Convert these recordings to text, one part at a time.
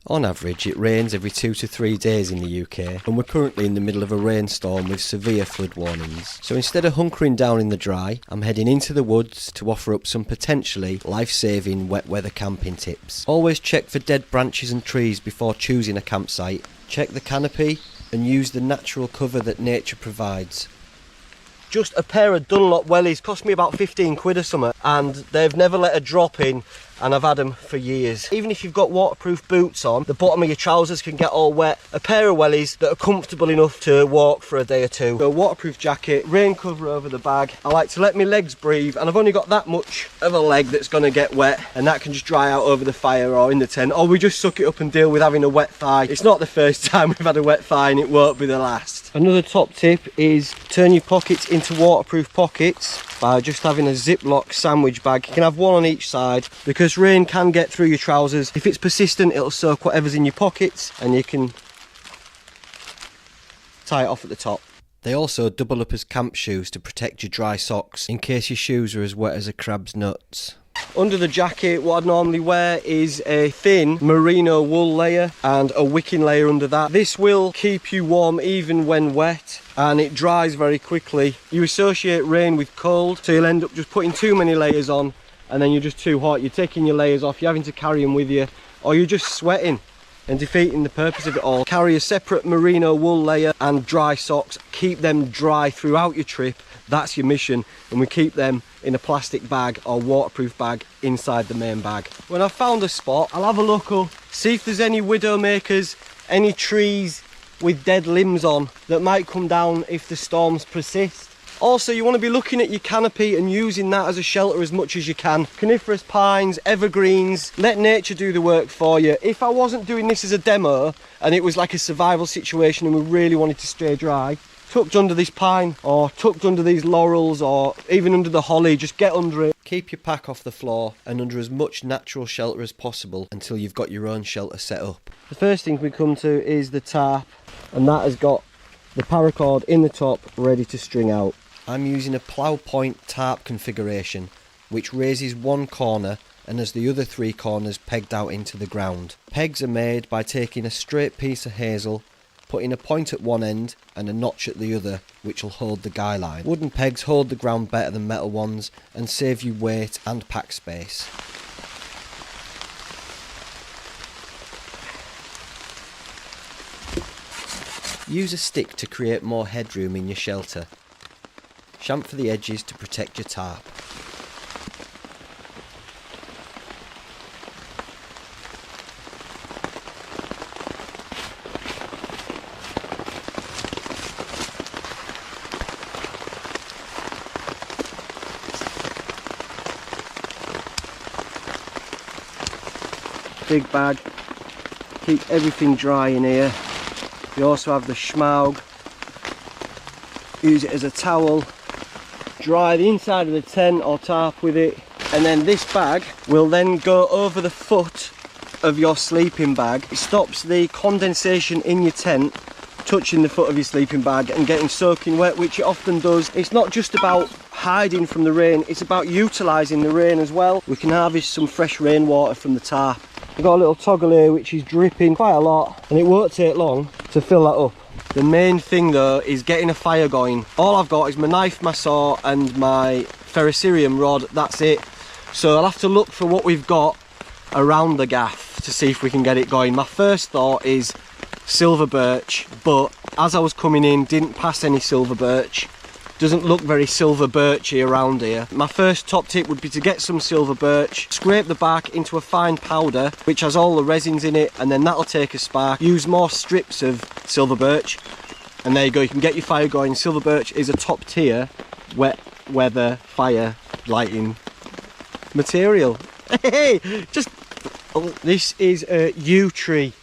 On average, it rains every 2 to 3 days in the UK, and we're currently in the middle of a rainstorm with severe flood warnings. So instead of hunkering down in the dry, I'm heading into the woods to offer up some potentially life-saving wet weather camping tips. Always check for dead branches and trees before choosing a campsite. Check the canopy and use the natural cover that nature provides. Just a pair of Dunlop wellies cost me about 15 quid or something, and they've never let a drop in, and I've had them for years. Even if you've got waterproof boots on, the bottom of your trousers can get all wet. A pair of wellies that are comfortable enough to walk for a day or two. A waterproof jacket, rain cover over the bag. I like to let my legs breathe, and I've only got that much of a leg that's going to get wet, and that can just dry out over the fire or in the tent, or we just suck it up and deal with having a wet thigh. It's not the first time we've had a wet thigh, and it won't be the last. Another top tip is turn your pockets into waterproof pockets by just having a Ziploc sandwich bag. You can have one on each side because rain can get through your trousers. If it's persistent, it'll soak whatever's in your pockets, and you can tie it off at the top. They also double up as camp shoes to protect your dry socks in case your shoes are as wet as a crab's nuts. Under the jacket, what I'd normally wear is a thin merino wool layer and a wicking layer under that. This will keep you warm even when wet, and it dries very quickly. You associate rain with cold, so you'll end up just putting too many layers on, and then you're just too hot. You're taking your layers off, you're having to carry them with you, or you're just sweating and defeating the purpose of it all. Carry a separate merino wool layer and dry socks. Keep them dry throughout your trip. That's your mission, and we keep them in a plastic bag or waterproof bag inside the main bag. When I've found a spot, I'll have a look up, see if there's any widowmakers, any trees with dead limbs on that might come down if the storms persist. Also, you want to be looking at your canopy and using that as a shelter as much as you can. Coniferous pines, evergreens, let nature do the work for you. If I wasn't doing this as a demo and it was like a survival situation and we really wanted to stay dry, tucked under this pine or tucked under these laurels or even under the holly, just get under it. Keep your pack off the floor and under as much natural shelter as possible until you've got your own shelter set up. The first thing we come to is the tarp, and that has got the paracord in the top ready to string out. I'm using a plough point tarp configuration which raises one corner and has the other 3 corners pegged out into the ground. Pegs are made by taking a straight piece of hazel, putting a point at one end and a notch at the other, which will hold the guy line. Wooden pegs hold the ground better than metal ones and save you weight and pack space. Use a stick to create more headroom in your shelter. Chamfer the edges to protect your tarp. Big bag, keep everything dry in here. You also have the schmaug, use it as a towel, dry the inside of the tent or tarp with it, and then this bag will then go over the foot of your sleeping bag. It stops the condensation in your tent touching the foot of your sleeping bag and getting soaking wet, which it often does. It's not just about hiding from the rain, it's about utilising the rain as well. We can harvest some fresh rainwater from the tarp. I've got a little toggle here which is dripping quite a lot, and it won't take long to fill that up. The main thing though is getting a fire going. All I've got is my knife, my saw and my ferrocerium rod, that's it. So I'll have to look for what we've got around the gaff to see if we can get it going. My first thought is silver birch, but as I was coming in didn't pass any silver birch. Doesn't look very silver birchy around here. My first top tip would be to get some silver birch, scrape the bark into a fine powder which has all the resins in it, and then that'll take a spark. Use more strips of silver birch and there you go, you can get your fire going. Silver birch is a top tier wet weather fire lighting material. Hey, just this is a yew tree,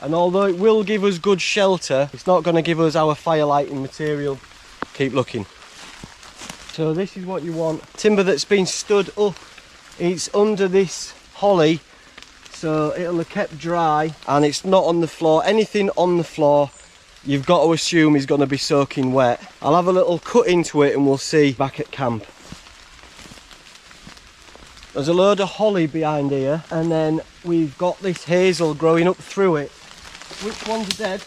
and although it will give us good shelter, it's not going to give us our fire lighting material. Keep looking. So this is what you want. Timber that's been stood up, it's under this holly, so it'll have kept dry and it's not on the floor. Anything on the floor you've got to assume is going to be soaking wet. I'll have a little cut into it and we'll see back at camp. There's a load of holly behind here, and then we've got this hazel growing up through it. Which ones are dead?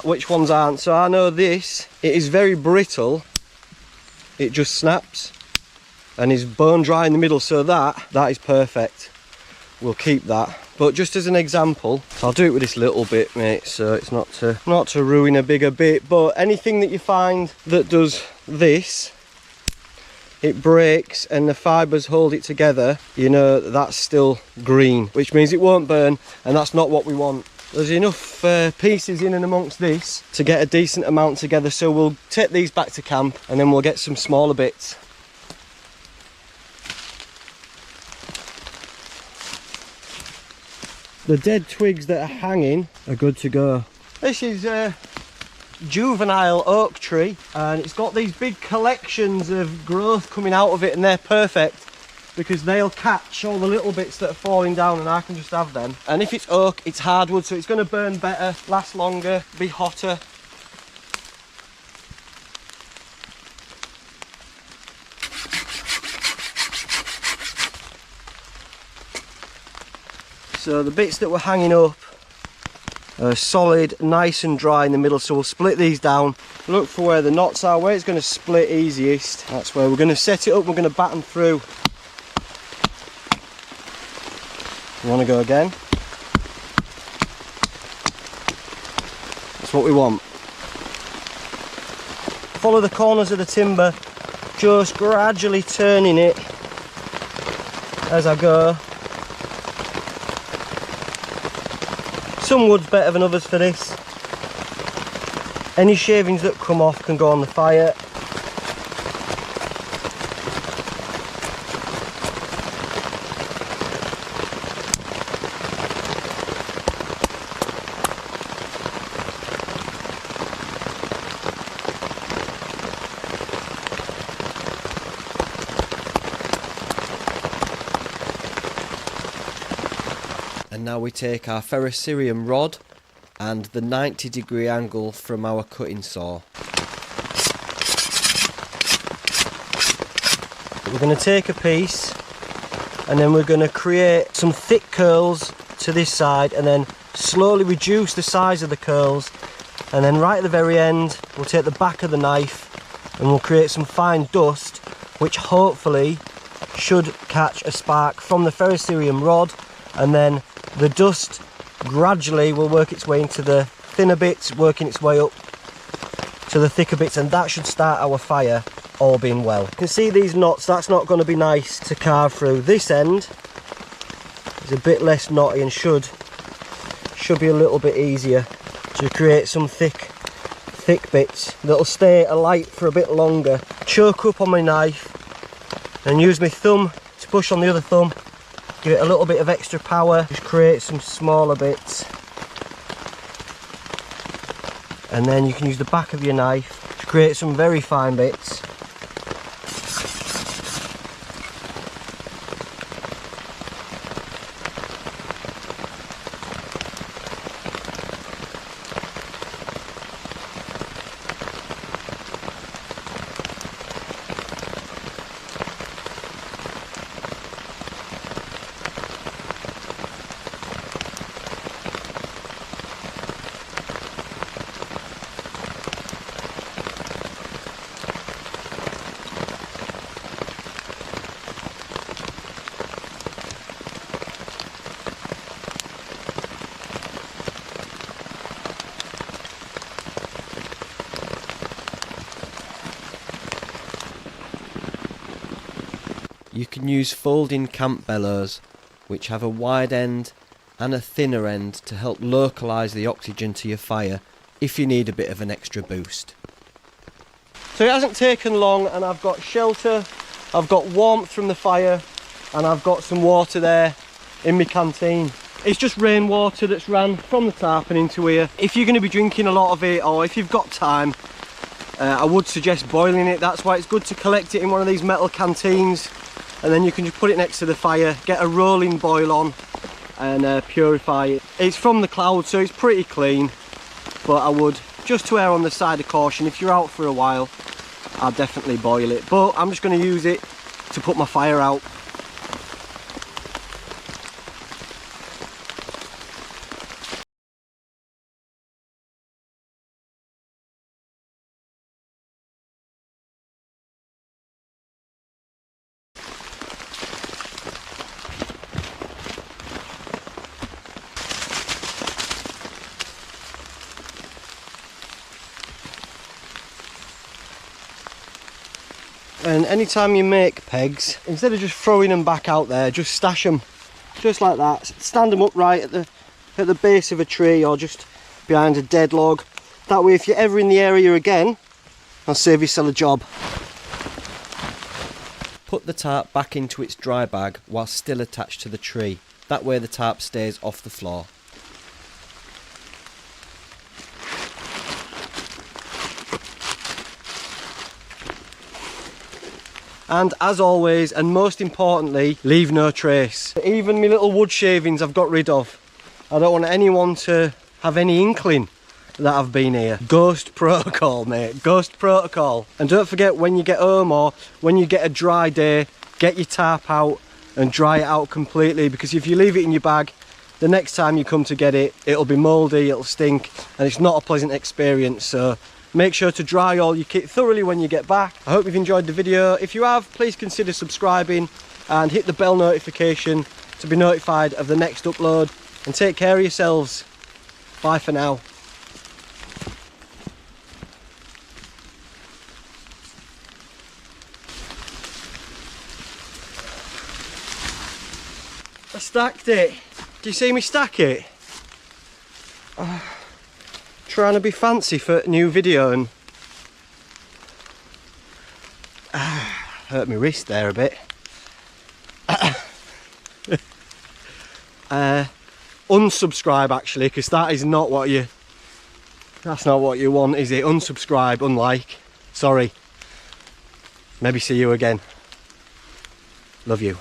Which ones aren't? So I know this, it is very brittle. It just snaps and is bone dry in the middle, so that is perfect. We'll keep that. But just as an example, I'll do it with this little bit, mate, so it's not to ruin a bigger bit. But anything that you find that does this, it breaks and the fibres hold it together, you know that's still green, which means it won't burn, and that's not what we want. There's enough pieces in and amongst this to get a decent amount together, so we'll take these back to camp and then we'll get some smaller bits. The dead twigs that are hanging are good to go. This is a juvenile oak tree, and it's got these big collections of growth coming out of it, and they're perfect because they'll catch all the little bits that are falling down and I can just have them. And if it's oak, it's hardwood, so it's going to burn better, last longer, be hotter. So the bits that were hanging up are solid, nice and dry in the middle, so we'll split these down. Look for where the knots are, where it's going to split easiest. That's where we're going to set it up, we're going to batten through. You want to go again? That's what we want. Follow the corners of the timber, just gradually turning it as I go. Some wood's better than others for this. Any shavings that come off can go on the fire. And now we take our ferrocerium rod and the 90-degree angle from our cutting saw. We're going to take a piece and then we're going to create some thick curls to this side and then slowly reduce the size of the curls, and then right at the very end we'll take the back of the knife and we'll create some fine dust which hopefully should catch a spark from the ferrocerium rod, and then the dust gradually will work its way into the thinner bits, working its way up to the thicker bits, and that should start our fire, all being well. You can see these knots, that's not going to be nice to carve through. This end is a bit less knotty and should be a little bit easier to create some thick bits that'll stay alight for a bit longer. Choke up on my knife and use my thumb to push on the other thumb. Give it a little bit of extra power, just create some smaller bits. And then you can use the back of your knife to create some very fine bits. You can use folding camp bellows, which have a wide end and a thinner end to help localise the oxygen to your fire if you need a bit of an extra boost. So it hasn't taken long and I've got shelter, I've got warmth from the fire, and I've got some water there in my canteen. It's just rainwater that's ran from the tarp and into here. If you're going to be drinking a lot of it, or if you've got time, I would suggest boiling it. That's why it's good to collect it in one of these metal canteens, and then you can just put it next to the fire, get a rolling boil on and purify it. It's from the cloud, so it's pretty clean, but I would, just to err on the side of caution, if you're out for a while, I'll definitely boil it. But I'm just going to use it to put my fire out. And anytime you make pegs, instead of just throwing them back out there, just stash them just like that. Stand them upright at the base of a tree or just behind a dead log. That way, if you're ever in the area again, I'll save yourself a job. Put the tarp back into its dry bag while still attached to the tree. That way the tarp stays off the floor. And as always, and most importantly, leave no trace. Even my little wood shavings I've got rid of. I don't want anyone to have any inkling that I've been here. Ghost protocol, mate, ghost protocol. And don't forget, when you get home or when you get a dry day, get your tarp out and dry it out completely, because if you leave it in your bag, the next time you come to get it, it'll be mouldy, it'll stink, and it's not a pleasant experience. So make sure to dry all your kit thoroughly when you get back. I hope you've enjoyed the video. If you have, please consider subscribing and hit the bell notification to be notified of the next upload. And take care of yourselves. Bye for now. I stacked it. Do you see me stack it? Trying to be fancy for a new video and hurt my wrist there a bit. Unsubscribe actually, because that's not what you want, is it? Unsubscribe, unlike. Sorry. Maybe see you again. Love you.